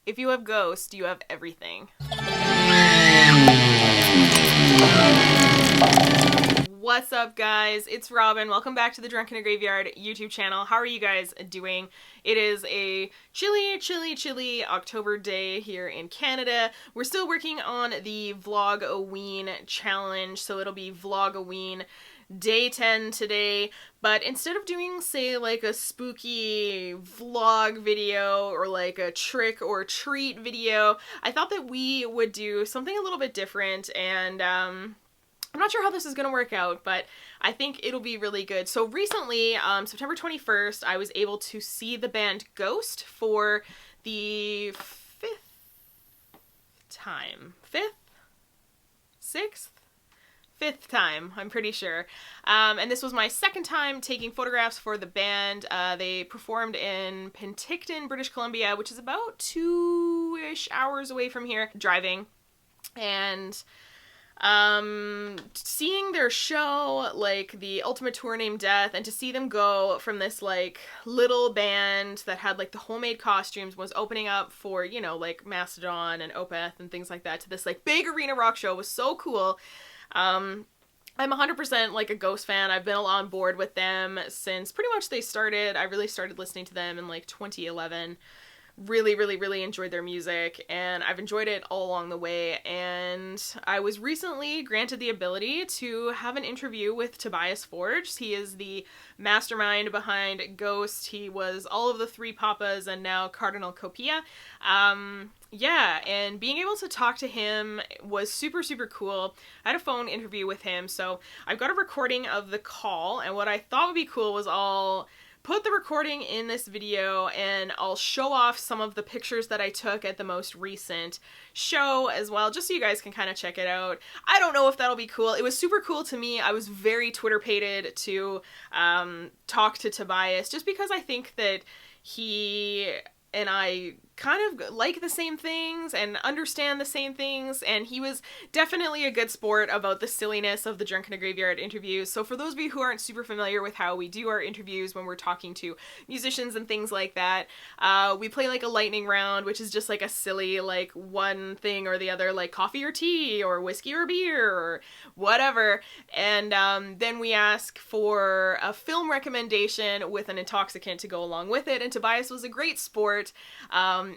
If you have ghosts, you have everything. What's up, guys? It's Robin. Welcome back to the Drunken Graveyard YouTube channel. How are you guys doing? It is a chilly October day here in Canada. We're still working on the Vlog-A-Ween challenge, so it'll be Vlog-A-Ween day 10 today, but instead of doing, say, like a spooky vlog video or like a trick or treat video, I thought that we would do something a little bit different, and I'm not sure how this is going to work out, but I think it'll be really good. So recently, September 21st, I was able to see the band Ghost for the fifth time, I'm pretty sure. And this was my second time taking photographs for the band. They performed in Penticton, British Columbia, which is about 2-ish hours away from here, driving. And seeing their show, like the Ultimate Tour Named Death, and to see them go from this like little band that had like the homemade costumes, was opening up for, you know, like Mastodon and Opeth and things like that, to this like big arena rock show was so cool. I'm 100% like a Ghost fan. I've been on board with them since pretty much they started. I really started listening to them in like 2011. Really enjoyed their music, and I've enjoyed it all along the way. And I was recently granted the ability to have an interview with Tobias Forge. He is the mastermind behind Ghost. He was all of the Three Papas and now Cardinal Copia. Yeah, and being able to talk to him was super cool. I had a phone interview with him, so I've got a recording of the call, and what I thought would be cool was I'll put the recording in this video and I'll show off some of the pictures that I took at the most recent show as well, just so you guys can kind of check it out. I don't know if that'll be cool. It was super cool to me. I was very Twitter-pated to talk to Tobias, just because I think that he and I kind of like the same things and understand the same things, and he was definitely a good sport about the silliness of the Drunken Graveyard interviews. So for those of you who aren't super familiar with how we do our interviews when we're talking to musicians and things like that, we play like a lightning round, which is just like a silly like one thing or the other, like coffee or tea or whiskey or beer or whatever, and then we ask for a film recommendation with an intoxicant to go along with it, and Tobias was a great sport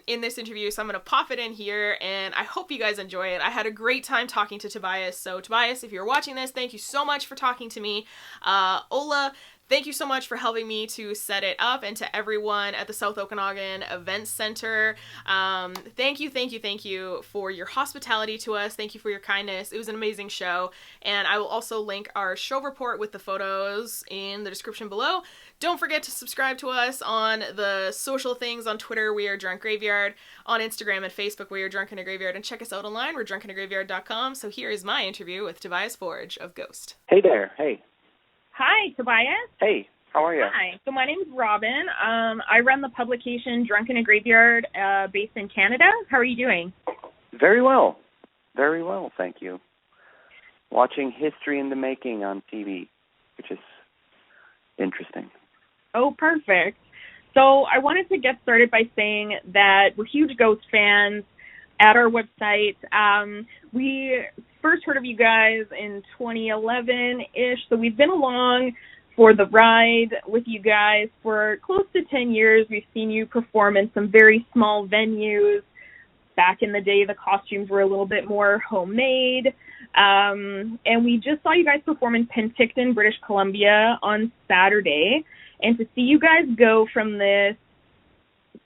in this interview, so I'm going to pop it in here, and I hope you guys enjoy it. I had a great time talking to Tobias, so Tobias, if you're watching this, thank you so much for talking to me. Ola, thank you so much for helping me to set it up, and to everyone at the South Okanagan Events Center, thank you for your hospitality to us. Thank you for your kindness. It was an amazing show, and I will also link our show report with the photos in the description below. Don't forget to subscribe to us on the social things. On Twitter, we are Drunk Graveyard. On Instagram and Facebook, we are Drunken Graveyard. And check us out online, we're drunkinagraveyard.com. So here is my interview with Tobias Forge of Ghost. Hey there. Hey. Hi, Tobias. Hey. How are you? Hi. So my name is Robin. I run the publication Drunken Graveyard based in Canada. How are you doing? Very well. Very well, thank you. Watching History in the Making on TV, which is interesting. Oh, perfect. So I wanted to get started by saying that we're huge Ghost fans. At our website, we first heard of you guys in 2011-ish, so we've been along for the ride with you guys for close to 10 years. We've seen you perform in some very small venues. Back in the day, the costumes were a little bit more homemade. And we just saw you guys perform in Penticton, British Columbia on Saturday. And to see you guys go from this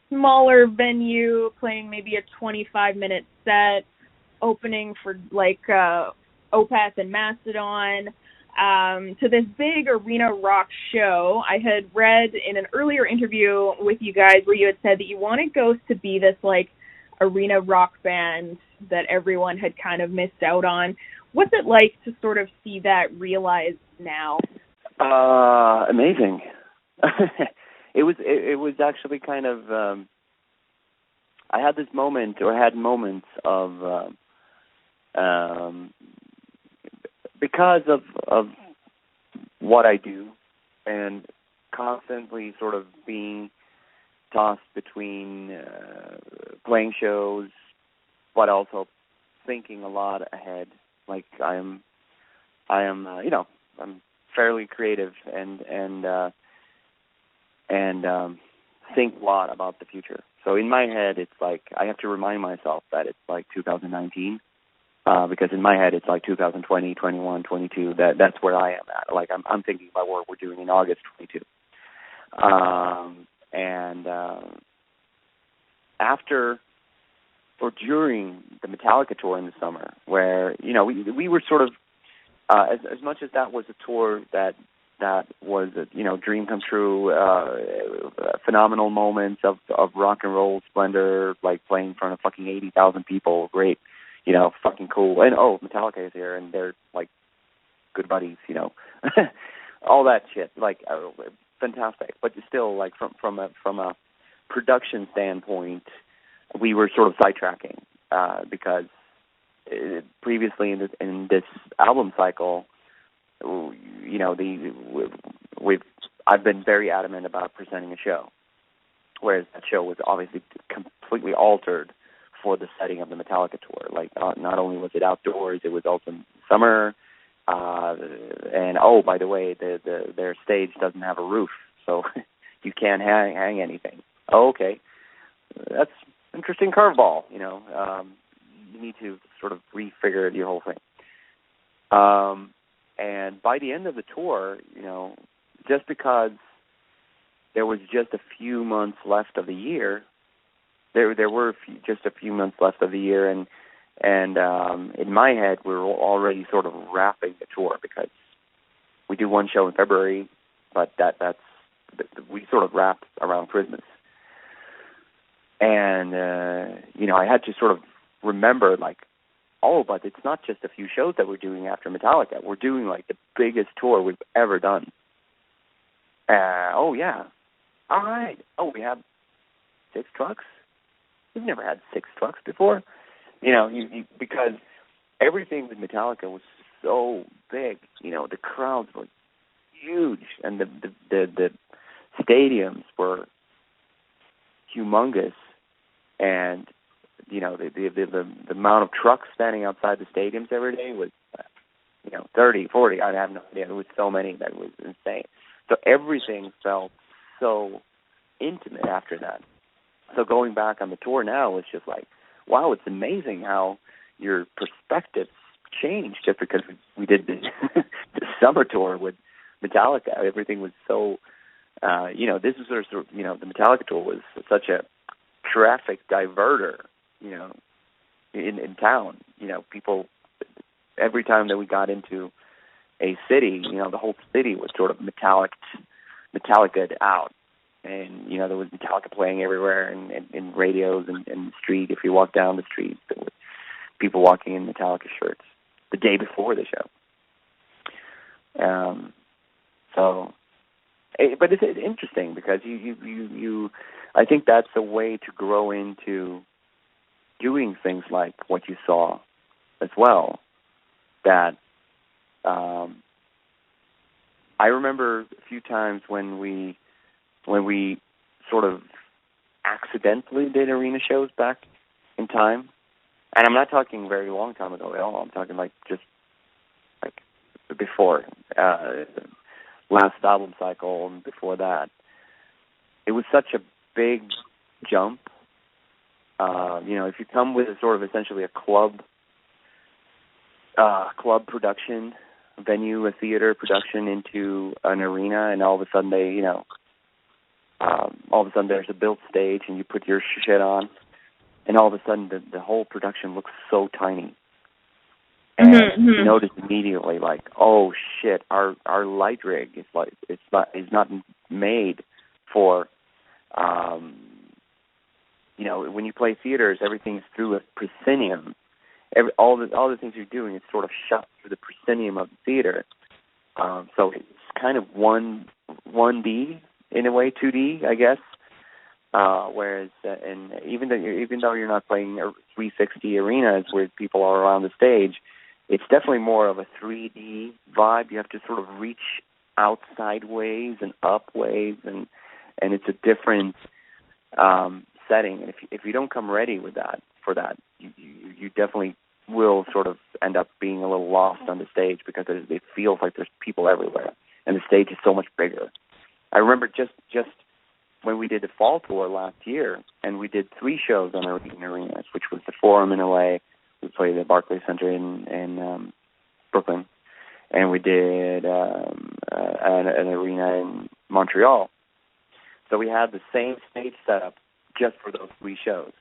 smaller venue, playing maybe a 25-minute set, opening for like Opeth and Mastodon, to this big arena rock show. I had read in an earlier interview with you guys where you had said that you wanted Ghost to be this like arena rock band that everyone had kind of missed out on. What's it like to sort of see that realized now? Amazing. It was actually kind of I had this moment, or had moments of because of what I do, and constantly sort of being tossed between playing shows, but also thinking a lot ahead. Like I'm fairly creative and think a lot about the future. So in my head, it's like I have to remind myself that it's like 2019, because in my head it's like 2020, 21, 22. That's where I am at. Like I'm thinking about what we're doing in August 22. After or during the Metallica tour in the summer, where we were sort of as much as that was a tour that was a dream come true, phenomenal moments of rock and roll splendor, like playing in front of fucking 80,000 people, great, fucking cool, and Metallica is here and they're like good buddies, all that shit, like fantastic. But still, like from a production standpoint, we were sort of sidetracking because previously in this album cycle, I've been very adamant about presenting a show, whereas that show was obviously completely altered for the setting of the Metallica tour. Like not only was it outdoors, it was also in summer, and by the way, their stage doesn't have a roof, so you can't hang anything. Oh, okay, that's interesting curveball. You need to sort of refigure your whole thing. And by the end of the tour, just because there was just a few months left of the year, there were just a few months left of the year, and in my head, we were already sort of wrapping the tour because we do one show in February, but we sort of wrap around Christmas. And, I had to sort of remember, like, but it's not just a few shows that we're doing after Metallica. We're doing, like, the biggest tour we've ever done. Yeah. All right. We have 6 trucks? We've never had 6 trucks before. Because everything with Metallica was so big. The crowds were huge, and the stadiums were humongous, and the amount of trucks standing outside the stadiums every day was 30, 40. I have no idea. It was so many that it was insane. So everything felt so intimate after that. So going back on the tour now is just like, wow, it's amazing how your perspectives change just because we did the summer tour with Metallica. Everything was so, this was sort of, the Metallica tour was such a traffic diverter, in town. People, every time that we got into a city, the whole city was sort of Metallica'd out. And, there was Metallica playing everywhere and in radios and in the street. If you walk down the street, there were people walking in Metallica shirts the day before the show. But it's interesting because you I think that's a way to grow into doing things like what you saw as well. That I remember a few times when we sort of accidentally did arena shows back in time, and I'm not talking very long time ago at all. I'm talking like just like before last album cycle and before that. It was such a big jump. If you come with a sort of essentially a club production venue, a theater production into an arena, and all of a sudden there's a built stage and you put your shit on, and all of a sudden the whole production looks so tiny. And you notice immediately, like, oh shit, our light rig is not made for, when you play theaters, everything's through a proscenium. All the things you're doing is sort of shot through the proscenium of the theater. So it's kind of 1D in a way, 2D, I guess. Whereas, and even though you're not playing 360 arenas where people are around the stage, it's definitely more of a 3D vibe. You have to sort of reach out sideways and upways, and it's a different setting. And if you don't come ready with that, you definitely will sort of end up being a little lost on the stage, because it feels like there's people everywhere, and the stage is so much bigger. I remember just when we did the fall tour last year, and we did 3 shows on arenas, which was the Forum in LA, we played at the Barclays Center in Brooklyn, and we did an arena in Montreal. So we had the same stage setup just for those 3 shows.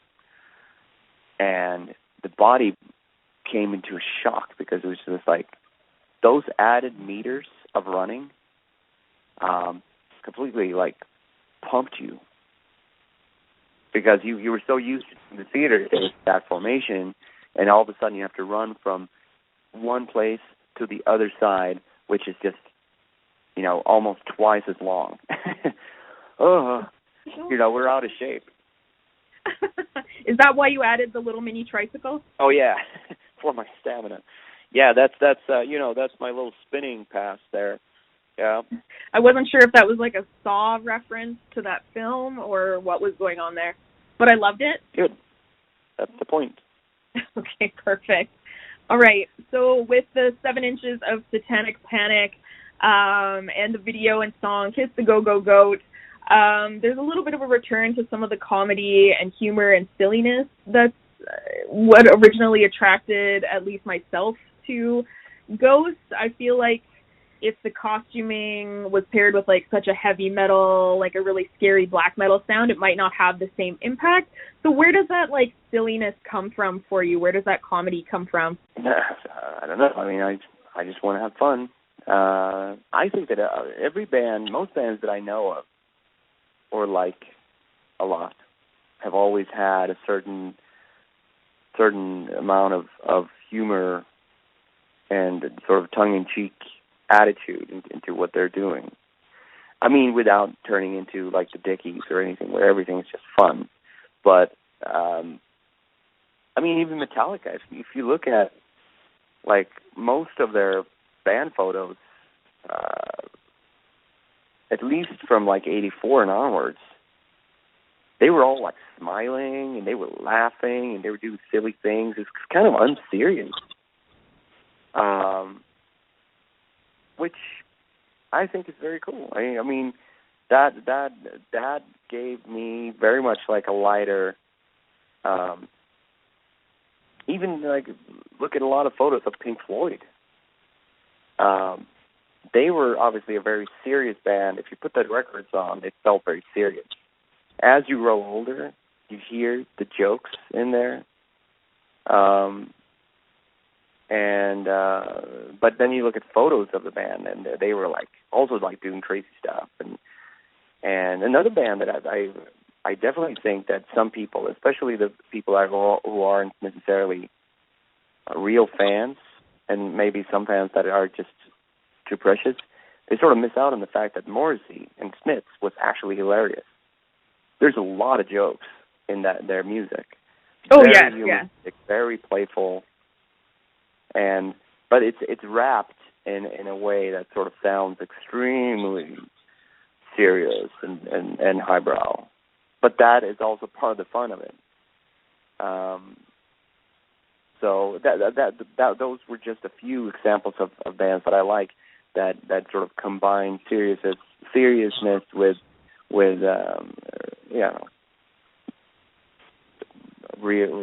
And the body came into a shock, because it was just like those added meters of running completely like pumped you, because you were so used to the theater to that formation, and all of a sudden you have to run from one place to the other side, which is just, almost twice as long. We're out of shape. Is that why you added the little mini tricycle? Oh yeah, for my stamina. Yeah, that's my little spinning pass there. Yeah. I wasn't sure if that was like a Saw reference to that film or what was going on there, but I loved it. Good. That's the point. Okay, perfect. All right. So with the 7 inches of Satanic Panic and the video and song Kiss the Go-Go Goat, there's a little bit of a return to some of the comedy and humor and silliness that's what originally attracted at least myself to Ghost. I feel like if the costuming was paired with like such a heavy metal, like a really scary black metal sound, it might not have the same impact. So where does that like silliness come from for you? Where does that comedy come from? I don't know. I mean, I just want to have fun. I think that every band, most bands that I know of or like a lot, have always had a certain amount of humor and sort of tongue-in-cheek attitude into what they're doing. I mean, without turning into like the Dickies or anything where everything is just fun. But I mean, even Metallica, if you look at like most of their band photos, at least from like 84 and onwards, they were all like smiling and they were laughing and they were doing silly things. It's kind of unserious. Which I think is very cool. I mean, that gave me very much like a lighter. Even like look at a lot of photos of Pink Floyd. They were obviously a very serious band. If you put the records on, it felt very serious. As you grow older, you hear the jokes in there. But then you look at photos of the band, and they were like also like doing crazy stuff. And another band that I definitely think that some people, especially the people who aren't necessarily real fans, and maybe some fans that are just too precious, they sort of miss out on the fact that Morrissey and Smiths was actually hilarious. There's a lot of jokes in their music. Oh, very yeah. It's very playful. But it's wrapped in a way that sort of sounds extremely serious and highbrow. But that is also part of the fun of it. So those were just a few examples of bands that I like that sort of combine seriousness with real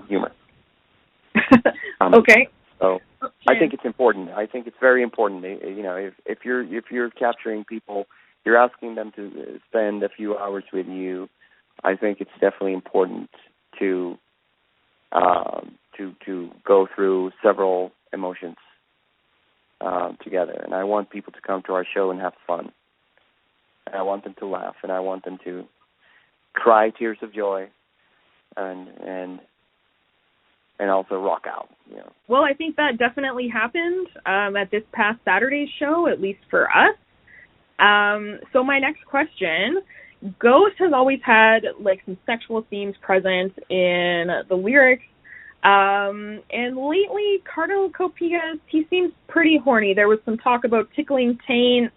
humor. Okay. So I think it's important. I think it's very important. If you're capturing people, you're asking them to spend a few hours with you. I think it's definitely important to go through several emotions together. And I want people to come to our show and have fun. And I want them to laugh, and I want them to cry tears of joy, and also rock out. Well, I think that definitely happened at this past Saturday's show, at least for us. So my next question, Ghost has always had like some sexual themes present in the lyrics. And lately, Cardo Copias, he seems pretty horny. There was some talk about tickling taints,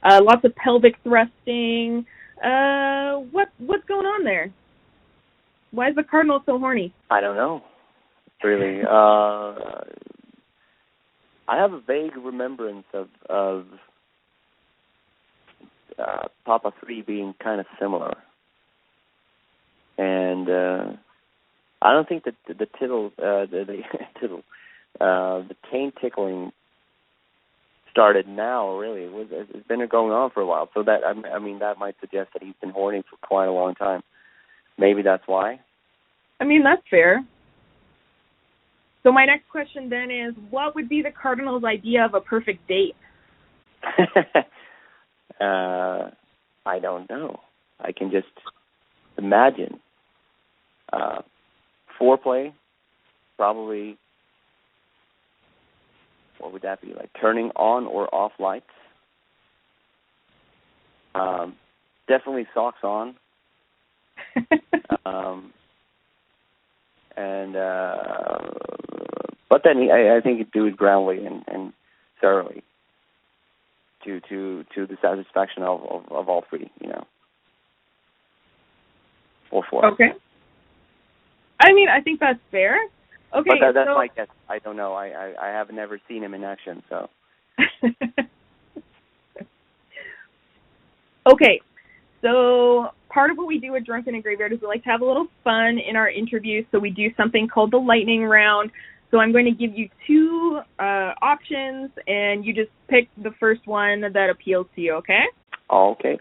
lots of pelvic thrusting. What's going on there? Why is the cardinal so horny? I don't know, really. I have a vague remembrance of Papa 3 being kind of similar. And I don't think that the taint tickling started now. Really, it's been going on for a while. So that I mean that might suggest that he's been horny for quite a long time. Maybe that's why. I mean, that's fair. So my next question then is, what would be the cardinal's idea of a perfect date? I don't know. I can just imagine. Foreplay, probably, what would that be, like turning on or off lights? Definitely socks on. But then I think he'd do it groundly and thoroughly to the satisfaction of all three, or four. Okay. I mean, I think that's fair. Okay, but that's my guess. I don't know. I have never seen him in action, so. Okay, so part of what we do at Drunken and Graveyard is we like to have a little fun in our interviews, so we do something called the lightning round. So I'm going to give you two options, and you just pick the first one that appeals to you, okay? Oh, okay.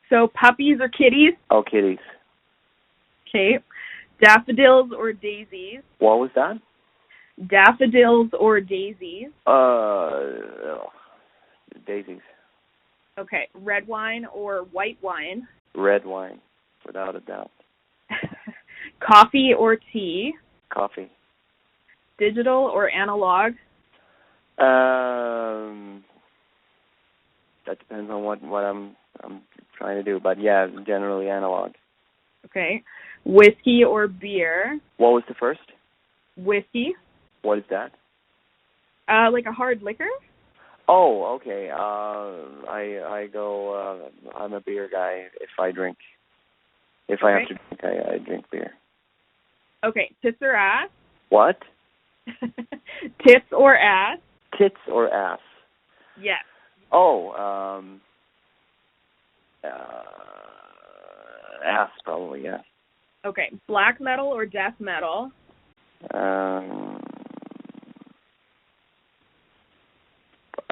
So puppies or kitties? Oh, kitties. Okay. Daffodils or daisies? What was that? Daffodils or daisies? Daisies. Okay. Red wine or white wine? Red wine, without a doubt. Coffee or tea? Coffee. Digital or analog? That depends on what I'm trying to do, but yeah, generally analog. Okay. Whiskey or beer? What was the first? Whiskey. What is that? Like a hard liquor? Oh, okay. I go. I'm a beer guy. If I drink, I have to drink, I drink beer. Okay. Tits or ass? What? Tits or ass? Tits or ass? Yes. Oh, ass probably, yeah. Okay. Black metal or death metal?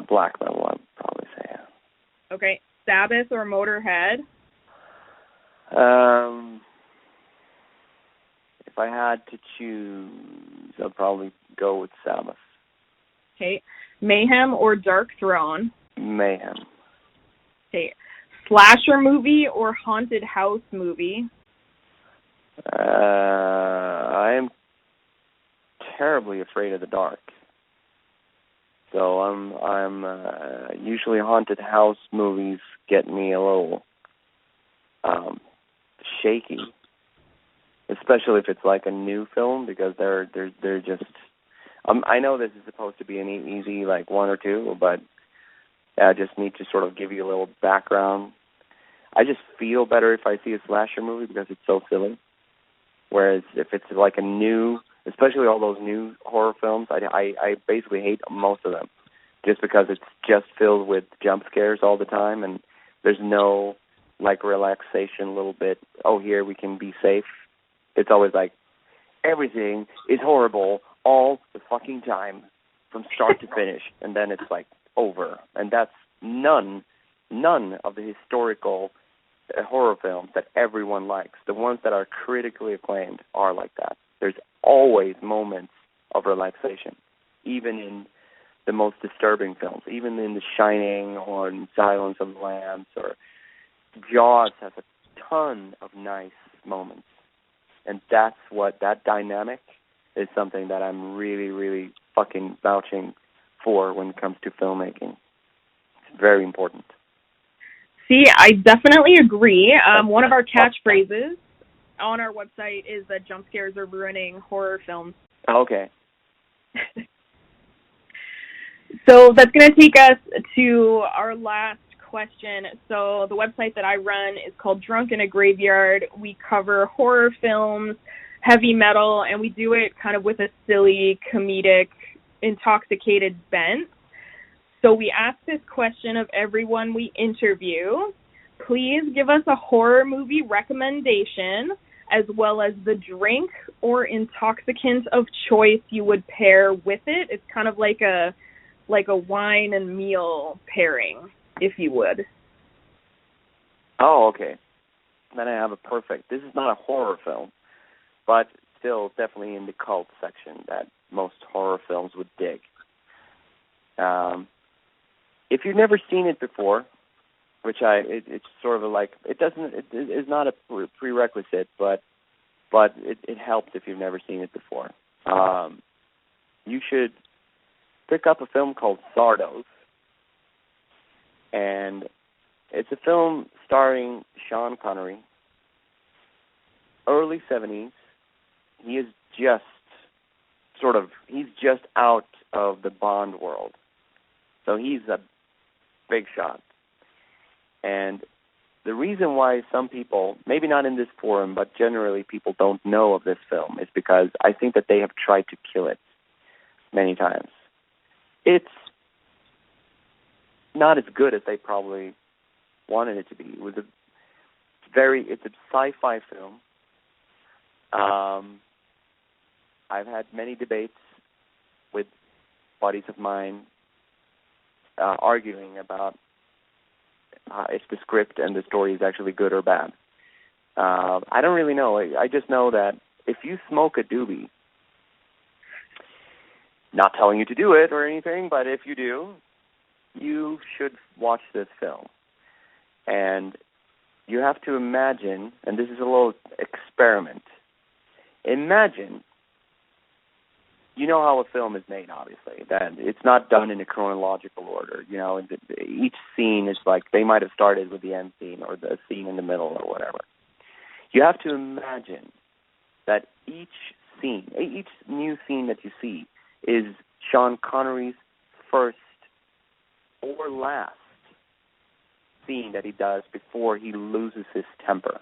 Black metal, I'd probably say, yeah. Okay. Sabbath or Motorhead? If I had to choose, I'd probably go with Sabbath. Okay. Mayhem or Dark Throne? Mayhem. Okay. Slasher movie or haunted house movie? I am terribly afraid of the dark. So I'm usually haunted house movies get me a little shaky, especially if it's like a new film, because they're just. I know this is supposed to be an easy like one or two, but I just need to sort of give you a little background. I just feel better if I see a slasher movie because it's so silly. Whereas if it's like a new, especially all those new horror films, I basically hate most of them, just because it's just filled with jump scares all the time, and there's no like relaxation, a little bit. Oh, here we can be safe. It's always like everything is horrible all the fucking time, from start to finish, and then it's like over. And that's none of the historical horror films that everyone likes. The ones that are critically acclaimed are like that. There's always moments of relaxation, even in the most disturbing films, even in The Shining or in Silence of the Lambs, or Jaws has a ton of nice moments. And that's what, that dynamic is something that I'm really, really fucking vouching for when it comes to filmmaking. It's very important. See, I definitely agree. One of our catchphrases on our website is that jump scares are ruining horror films. Okay. So that's going to take us to our last question. So the website that I run is called Drunkinagraveyard. We cover horror films, heavy metal, and we do it kind of with a silly, comedic, intoxicated bent. So we ask this question of everyone we interview. Please give us a horror movie recommendation, as well as the drink or intoxicant of choice you would pair with it. It's kind of like a wine and meal pairing, if you would. Oh, okay. Then I have a perfect. This is not a horror film, but still definitely in the cult section that most horror films would dig. If you've never seen it before, which it's sort of like, it is not a prerequisite, but it helps if you've never seen it before. You should pick up a film called Sardos, and it's a film starring Sean Connery, early 70s. He is just out of the Bond world, so he's a big shot. And the reason why some people, maybe not in this forum, but generally people don't know of this film is because I think that they have tried to kill it many times. It's not as good as they probably wanted it to be. It's a sci-fi film. I've had many debates with buddies of mine arguing about if the script and the story is actually good or bad. I don't really know. I just know that if you smoke a doobie, not telling you to do it or anything, but if you do, you should watch this film. And you have to imagine, and this is a little experiment, imagine, you know how a film is made, obviously, that it's not done in a chronological order. You know, each scene is like, they might have started with the end scene or the scene in the middle or whatever. You have to imagine that each new scene that you see is Sean Connery's first or last scene that he does before he loses his temper.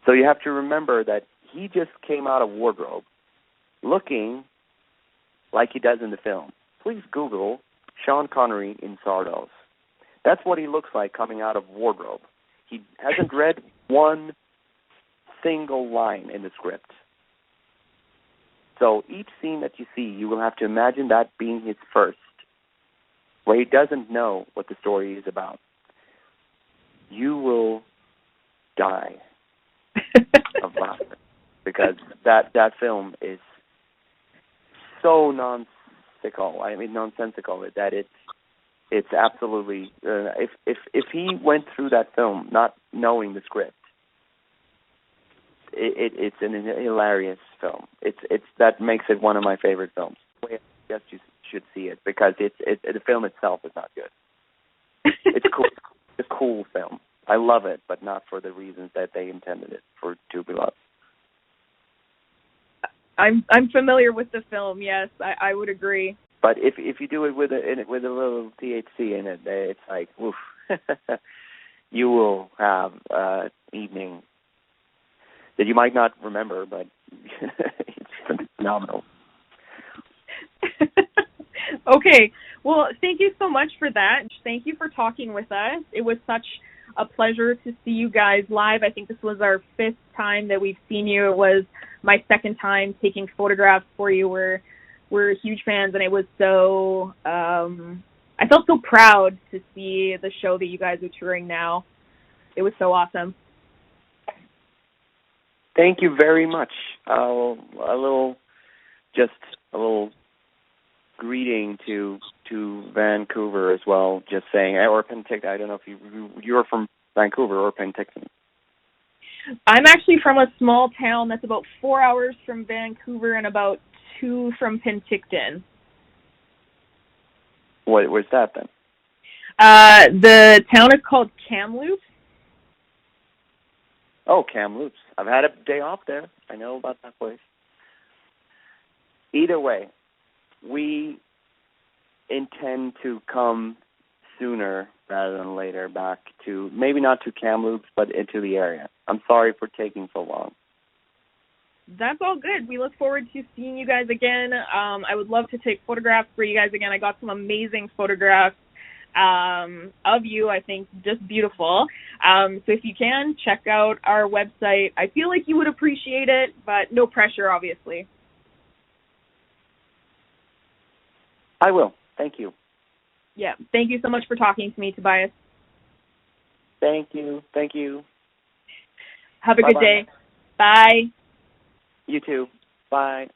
So you have to remember that he just came out of wardrobe looking like he does in the film. Please Google Sean Connery in Sardos. That's what he looks like coming out of wardrobe. He hasn't read one single line in the script. So each scene that you see, you will have to imagine that being his first, where he doesn't know what the story is about. You will die of laughter because that film is so nonsensical that it's absolutely if he went through that film not knowing the script, it's an hilarious film. It's that makes it one of my favorite films. I guess you should see it because the film itself is not good. It's cool. It's a cool film. I love it, but not for the reasons that they intended it to be loved. I'm familiar with the film. Yes, I would agree. But if you do it with a little THC in it, it's like, oof, you will have an evening that you might not remember, but it's phenomenal. Okay. Well, thank you so much for that. Thank you for talking with us. It was such a pleasure to see you guys live. I think this was our 5th time that we've seen you. It was my 2nd time taking photographs for you. We're huge fans, and it was so I felt so proud to see the show that you guys are touring now. It was so awesome. Thank you very much. A little greeting to Vancouver as well. Just saying, or Penticton. I don't know if you're from Vancouver or Penticton. I'm actually from a small town that's about 4 hours from Vancouver and about 2 from Penticton. Where's that then? The town is called Kamloops. Oh, Kamloops. I've had a day off there. I know about that place. Either way, we intend to come sooner rather than later back to, maybe not to Kamloops, but into the area. I'm sorry for taking so long. That's all good. We look forward to seeing you guys again. I would love to take photographs for you guys again. I got some amazing photographs of you, I think, just beautiful. So if you can, check out our website. I feel like you would appreciate it, but no pressure, obviously. I will. Thank you. Yeah. Thank you so much for talking to me, Tobias. Thank you. Thank you. Have a good day. Bye. You too. Bye.